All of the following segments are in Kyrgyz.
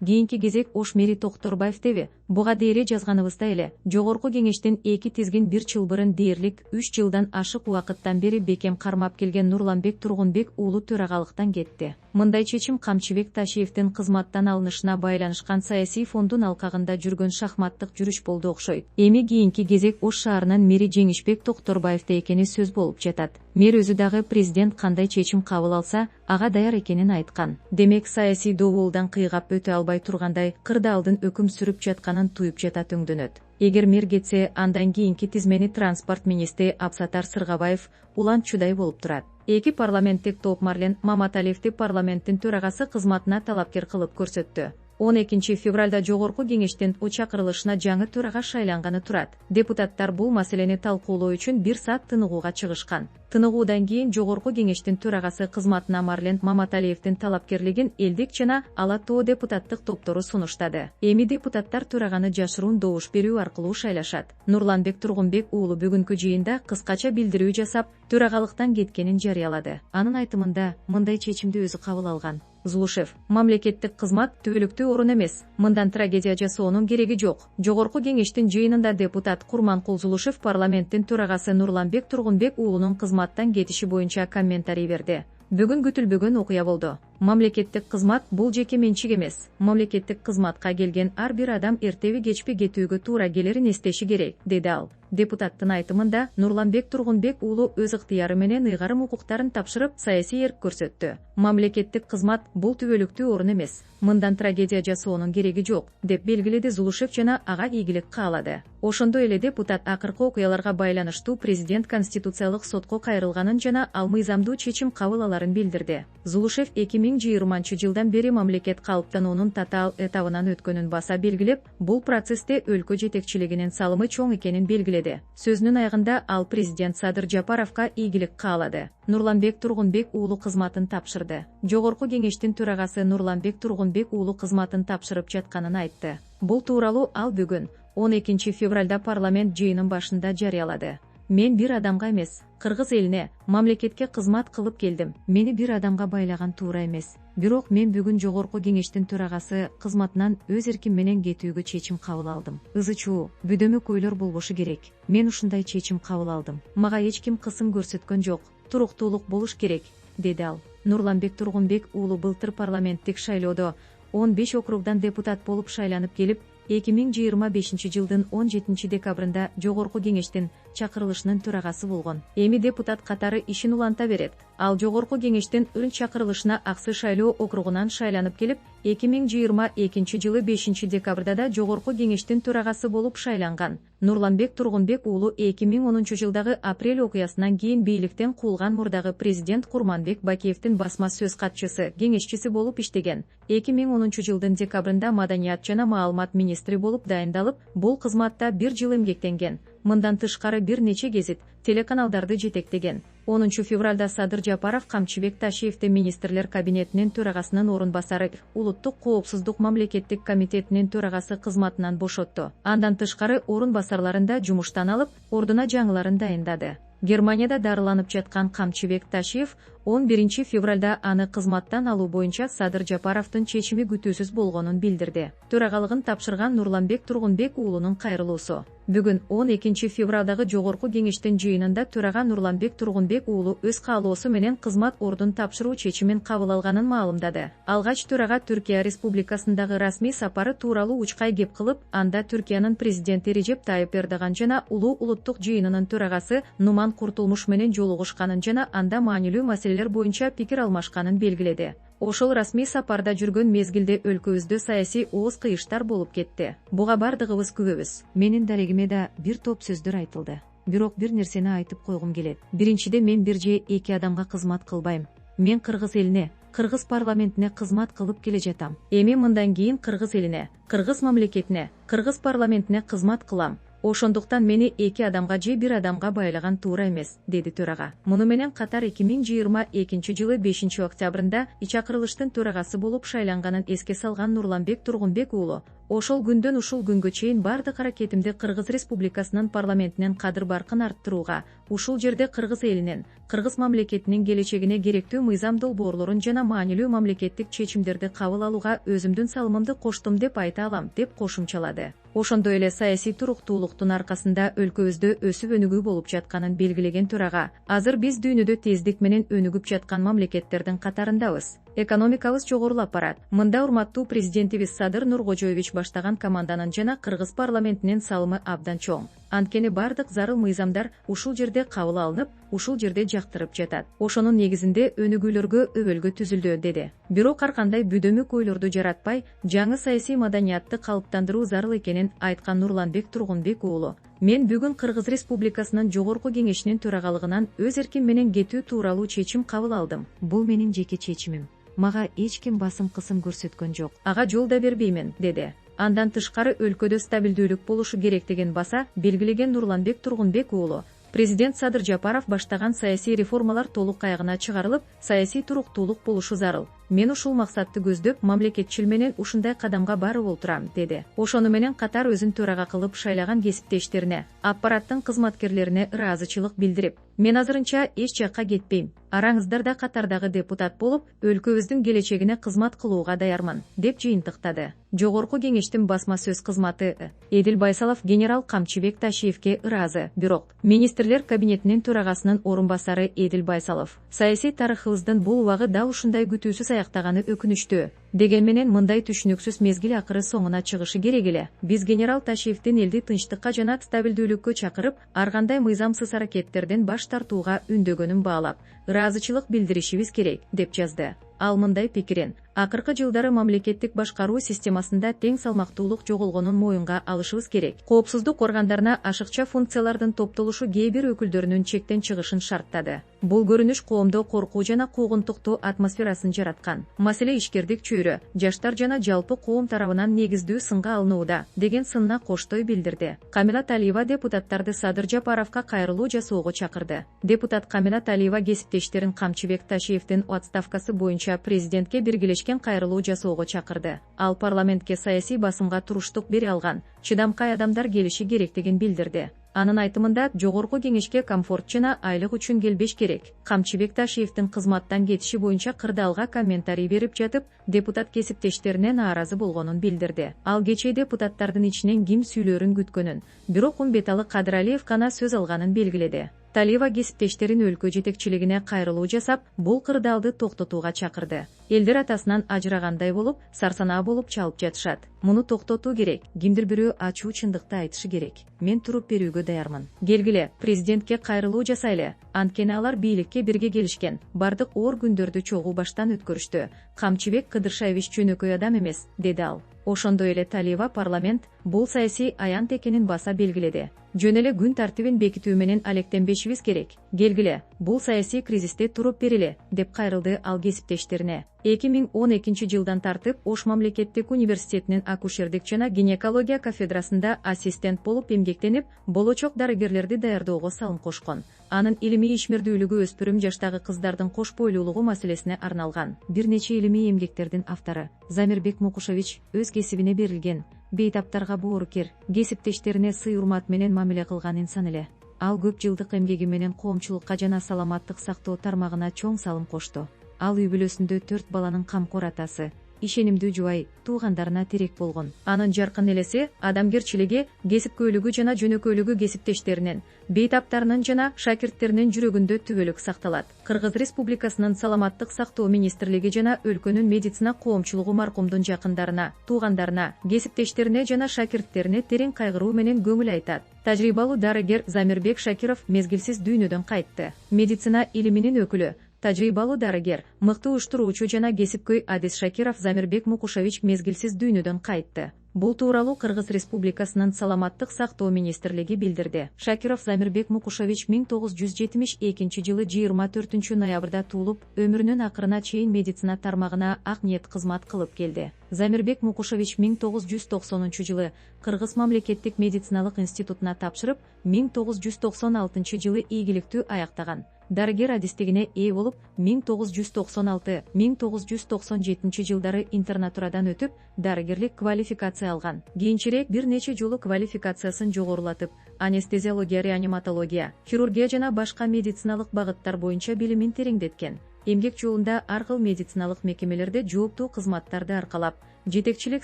кийинки кезек Ош мэри Токторбаев деби. Буга дейре жазганыбызда эле, жогорку кеңештин эки тизгин бир чылбырын дээрлик 3 жылдан ашык убакыттан бери бекем кармап келген Нурланбек Тургунбек уулу төрагалыктан кетти. Мындай чечим Камчыбек Ташиевдин кызматтан алынышына байланышкан саясий фондун алкагында жүргөн шахматтык жүрүш болду окшойт. Эми кийинки кезек Ош шаарынын мэри Жеңишбек Токторбаевда экени сөз болуп жатат. Мэр өзү дагы президент кандай чечим кабыл алса, ага даяр экенин айткан. Демек саясий добуулдан кыйгап өтө албай тургандай, кырдаалдын өкүм сүрүп жатканын туюп жатат өңдөнөт. Эгер мэр кетсе, андан кийинки тизмени транспорт министри Абсатар Сыргабаев улан чудай болуп турат. Эки парламенттик топ Марлен Маматалиевди парламенттин төрагасы кызматына талапкер кылып көрсөттү. 12 февралда жогорку кеңештин чакырылышына жаңы төрага шайланганы турат. Депутаттар бул маселени талкуулоо үчүн 1 саат тыныгууга чыгышкан. Тыныгуудан кийин жогорку кеңештин төрагасы кызматына Марлен Маматалиевдин талапкерлигин элдик жана Ала Тоо депутаттык топтору сунуштады. Эми депутаттар төраганы жашыруун добуш берүү аркылуу шайлашат. Нурланбек Тургунбек уулу бүгүнкү жыйында кыскача билдирүү жасап, төрагалыктан кеткенин жарыялады. Анын айтымында, мындай чечимди өзү кабыл алган. Зулушев: мамлекеттик кызмат түбөлүктүү орун эмес. Мындан трагедия жасоонун кереги жок. Жогорку кеңештин жыйынында депутат Курманкул Зулушев парламенттин төрагасы Нурланбек Тургунбек уулунун кызматтан кетиши боюнча комментарий берди. Бүгүн күтүлбөгөн окуя болду. Мамлекеттик кызмат бул жеке менчик эмес. Мамлекеттик кызматка келген ар бир адам эртеби кечпи кетүүгө туура келерин эстеши керек, деди ал. Депутаттын айтымында, Нурланбек Тургунбек уулу өз ыктыяры менен ыйгарым укуктарын тапшырып, саясий эрк көрсөттү. Мамлекеттик кызмат бул түбөлүктүү орун эмес. Мындан трагедия жасоонун кереги жок, деп белгиледи Зулушев жана ага ийгилик каалады. Ошондой эле депутат акыркы окуяларга байланыштуу президент конституциялык сотко кайрылганын жана ал мыйзамдуу чечим кабыл аларын билдирди. Зулушев 2020 жылдан бери мамлекет калыптануунун татаал этабынан өткөнүн баса белгилеп, бул процессте өлкө жетекчилигинин салымы чоң экенин белгиледи. Сөзүнүн аягында ал президент Садыр Жапаровго ийгилик каалады. Нурланбек Тургунбек уулу кызматын тапшырды. Жогорку кеңештин төрагасы Нурланбек Тургунбек уулу кызматын тапшырып жатканын айтты. Бул тууралуу ал бүгүн 12 февралда парламент жыйынын башында жарыялады. Мен бир адамга эмес, кыргыз элине, мамлекетке кызмат кылып келдим. Мени бир адамга байлаган туура эмес. Бирок мен бүгүн жогорку кеңештин төрагасы кызматынан өз эрким менен кетүүгө чечим кабыл алдым. Ызы чуу, бүдөмөк ойлор болбошу керек. Мен ушундай чечим кабыл алдым. Мага эч ким кысым көрсөткөн жок. Туруктуулук болуш керек, деди ал. Нурланбек Тургунбек уулу былтыр парламенттик шайлоодо 15 округдан депутат болуп шайланып келип, 2025 жылдын 17 декабрында жогорку кеңештин чакырылышынын төрагасы болгон. Эми депутат катары ишин уланта берет. Ал жогорку кеңештин ыл чакырылышына Аксы шайлоо округунан шайланып келип, 2022 жылы 5 декабрда да жогорку кеңештин төрагасы болуп шайланган. Нурланбек Тургунбек уулу 2010 жылдагы апрель окуясынан кийин бийликтен куулган мурдагы президент Курманбек Бакиевдин басма сөз катчысы, кеңешчиси болуп иштеген. 2010 жылдын декабрында маданият жана маалымат министри болуп дайындалып, бул кызматта 1 жыл эмгектенген. Мындан тышкары бир нече гезит, телеканалдарды жетектеген. 10 февралда Садыр Жапаров Камчыбек Ташиевди министрлер кабинетинин төрагасынын орун басары, улуттук коопсуздук мамлекеттик комитетинин төрагасы кызматынан бошотту. Андан тышкары орун басарларында жумуштан алып, ордуна жаңыларын дайындады. Германияда дарыланып жаткан Камчыбек Ташиев 11 февралда аны кызматтан алуу боюнча Садыр Жапаровдун чечими күтүүсүз болгонун билдирди. Төрагалыгын тапшырган Нурланбек Тургунбек уулунун кайрылуусу. Бүгүн 12 февралдагы жогорку кеңештин жыйынында төрага Нурланбек Тургунбек уулу өз каалоосу менен кызмат ордун тапшыруу чечимин кабыл алганын маалымдады. Алгач төрага Түркия Республикасындагы расмий сапары тууралуу учкай кеп кылып, анда Түркиянын президенти Режеп Тайып Эрдоган жана улуу улуттук жыйынынын төрагасы Нуман Куртулмуш менен жолугушканын жана анда маанилүү маселелер боюнча пикир алмашканын белгиледи. Ошол расмий сапарда жүргөн мезгилде өлкөбүздө саясий ооз кыйыштар болуп кетти. Буга бардыгыбыз күбөбүз. Менин дарегиме да бир топ сөздөр айтылды. Бирок бир нерсени айтып койгум келет. Биринчиден, мен бир же эки адамга кызмат кылбайм. Мен кыргыз элине, кыргыз парламентине кызмат кылып келе жатам. Эми мындан кийин кыргыз элине, кыргыз мамлекетине, кыргыз парламентине кызмат кылам. Ошондуктан мени 2 адамга же 1 адамга байлаган туура эмес, деди төрага. Муну менен катар 2022 жылы 5 октябрында чакырылыштын төрагасы болуп шайланганын эске салган Нурланбек Тургунбек уулу, ошол күндөн ушул күнгө чейин бардык аракетимди Кыргыз Республикасынын парламентинен кадыр баркын арттырууга, ушул жерде кыргыз элинин, кыргыз мамлекетинин келечегине керектүү мыйзам долбоорлорун жана маанилүү мамлекеттик чечимдерди кабыл алууга өзүмдүн салымымды коштум деп айта алам, деп кошумчалады. Ошондой эле саясий туруктуулуктун аркасында өлкөбүздө өсүп өнүгүү болуп жатканын белгилеген төрага, азыр биз дүйнөдө тездик менен өнүгүп жаткан мамлекеттердин катарындабыз. Экономикабыз жогорулап барат. Мында урматтуу президентибиз Садыр Нуркожоевич баштаган команданын жана Кыргыз парламентинин салымы абдан чоң. Анткени бардык зарыл мыйзамдар ушул жерде кабыл алынып, ушул жерде жактырып жатат. Ошонун негизинде өнүгүүлөргө өбөлгө түзүлдү, деди. Бирок ар кандай бүдөмүк ойлорду жаратпай, жаңы саясий маданиятты калыптандыруу зарыл экенин айткан Нурланбек Тургунбек уулу, мен бүгүн Кыргыз Республикасынын жогорку кеңешинин төрагалыгынан өз эрким менен кетүү тууралуу чечим кабыл алдым. Бул менин жеке чечимим. Мага эч ким басым кысым көрсөткөн жок. Ага жол да бербеймин, деди. Андан тышкары өлкөдө стабилдүүлүк болушу керектигин баса белгилеген Нурланбек Тургунбек уулу, президент Садыр Жапаров баштаган саясий реформалар толук аягына чыгарылып, саясий туруктуулук болушу зарыл. Мен ушул максатты көздөп, мамлекетчил менен ушундай кадамга барып олтурам, деди. Ошону менен катар өзүн төрага кылып шайлаган кесиптештерине, аппараттын кызматкерлерине ыраазычылык билдирип, мен азырынча эч жакка кетпейм. Араңыздар да катардагы депутат болуп, өлкөбүздүн келечегине кызмат кылууга даярмын, деп жыйынтыктады. Жогорку кеңештин басма сөз кызматы Эдил Байсалов генерал Камчыбек Ташиевке ыраазы, бирок министрлер кабинетинин төрагасынын орун басары Эдил Байсалов, саясий тарыхыбыздын бул убагы да ушундай күтүүсүз аяктаганы өкүнүчтүү. Деген менен мындай түшүнүксүз мезгил акыры соңуна чыгышы керек эле. Биз генерал Ташиевдин элди тынчтыкка жана стабилдүүлүккө чакырып, ар кандай мыйзамсыз аракеттерден баш тартууга үндөгөнүн баалап, ыраазычылык билдиришибиз керек, деп жазды. Ал мындай пикирин: акыркы жылдары мамлекеттик башкаруу системасында тең салмактуулук жоголгонун моюнга алышыбыз керек. Коопсуздук органдарына ашыкча функциялардын топтолушу кээ бир өкүлдөрүнүн чектен чыгышын шарттады. Бул көрүнүш коомдо коркуу жана куугунтуктуу атмосферасын жараткан. Маселе ишкердик чөйрө, жаштар жана жалпы коом тарабынан негиздүү сынга алынууда, деген сынна коштой билдирди. Камилат Алиева депутаттарды Садыр Жапаровка кайрылуу жасоого чакырды. Депутат Камилат Алиева кесиптештерин Камчыбек Ташиевдин отставкасы боюнча президентке биргелешкен кайрылуу жасоого чакырды. Ал парламентке саясий басымга туруштук бере алган, чыдамкай адамдар келиши керектигин билдирди. Анын айтымында жогорку кеңешке комфорт жана айлык үчүн келбеш керек. Камчыбек Ташиевдин кызматтан кетиши боюнча кырдаалга комментарий берип жатып, депутат кесиптештерине нааразы болгонун билдирди. Ал кечээ депутаттардын ичинен ким сүйлөөрүн күткөнүн, бирок Умбеталы Кадыралиев гана сөз алганын белгиледи. Талиева кесиптештерин өлкө жетекчилигине кайрылуу жасап, бул кырдаалды токтотууга чакырды. Элдер атасынан ажырагандай болуп, сарсанаа болуп чалып жатышат. Муну токтотуу керек. Кимдир бирөө ачуу чындыкты айтышы керек. Мен туруп берүүгө даярмын. Келгиле, президентке кайрылуу жасайлы. Анткени алар бийликке бирге келишкен. Бардык оор күндөрдү чогуу баштан өткөрүштү. Камчыбек Кыдыршаевич жөнөкөй адам эмес, деди ал. Ошондой эле Талиева парламент бул саясий аянт экенин баса белгиледи. Жөн эле күн тартибин бекитүү менен алектенбешибиз керек. Келгиле, бул саясий кризисте туруп бериле, деп кайрылды ал кесиптештерине. 2012 жылдан тартып Ош мамлекеттик университетинин акушердик жана гинекология кафедрасында ассистент болуп эмгектенип, болочок дарыгерлерди даярдоого салым кошкон. Анын илимий ишмердүүлүгү өспүрүм жаштагы кыздардын кош бойлуулугу маселесине арналган. Бир нече илимий эмгектердин автору Замирбек Мукушевич өз кесибине берилген бейтаптарга боорукер, кесиптештерине сый-урмат менен мамиле кылган инсан эле. Ал көп жылдык эмгеги менен коомчулукка жана саламаттык сактоо тармагына чоң салым кошту. Ал үй бүлөсүндө 4 баланын камкор атасы, ишенимдүү жубай, туугандарына терек болгон. Анын жаркын элеси, адамгерчилиги, кесипкөйлүгү жана жөнөкөйлүгү кесиптештеринин, бейтаптарынын жана шакирттеринин жүрөгүндө түбөлүк сакталат. Кыргыз Республикасынын саламаттык сактоо министрлиги жана өлкөнүн медицина коомчулугу маркумдун жакындарына, туугандарына, кесиптештерине жана шакирттерине терең кайгыруу менен көңүл айтат. Тажрыйбалуу дарыгер Замирбек Шакиров мезгилсиз дүйнөдөн кайтты. Медицина илиминин өкүлү, Тажрыйбалуу дарыгер, мыкты уюштуруучу жана кесипкөй Адис Шакиров Замирбек Мукушевич мезгилсиз дүйнөдөн кайтты. Бул тууралуу Кыргыз Республикасынын Саламаттык сактоо министрлиги билдирди. Шакиров Замирбек Мукушевич 1972 жылы 24 ноябрда туулуп, өмүрүнүн акырына чейин медицина тармагына ак ниет кызмат кылып келди. Замирбек Мукушевич 1990 жылы Кыргыз мамлекеттик медициналык институтуна тапшырып, 1996 жылы ийгиликтүү аяктаган. Дарыгер адистигине ээ болуп, 1996-1997 жылдары интернатурадан өтүп, дарыгерлик квалификация алган. Кийинчерээк бир нече жолу квалификациясын жогорулатып, анестезиология, реаниматология, хирургия жана башка медициналык багыттар боюнча билимин тереңдеткен. Эмгек жолунда ар кыл медициналык мекемелерде жооптуу кызматтарды аркалап, жетекчилик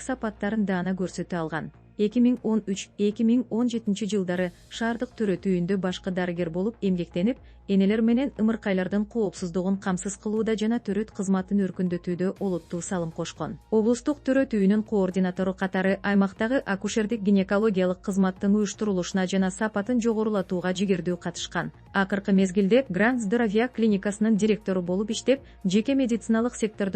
сапаттарын даана көрсөтө алган. 2013-2017 жылдары шаардык төрөт үйүндө башкы дарыгер болуп эмгектенип, энелер менен ымыркайлардын коопсуздугун камсыз кылууда жана төрөт кызматын өркүндөтүүдө олуттуу салым кошкон. Облустук төрөт үйүнүн координатору катары аймактагы акушердик гинекологиялык кызматтын уюштурулушуна жана сапатын жогорулатууга жигердүү катышкан. Акыркы мезгилде Гранд Здоровья клиникасынын директору болуп иштеп, жеке медициналык сектордо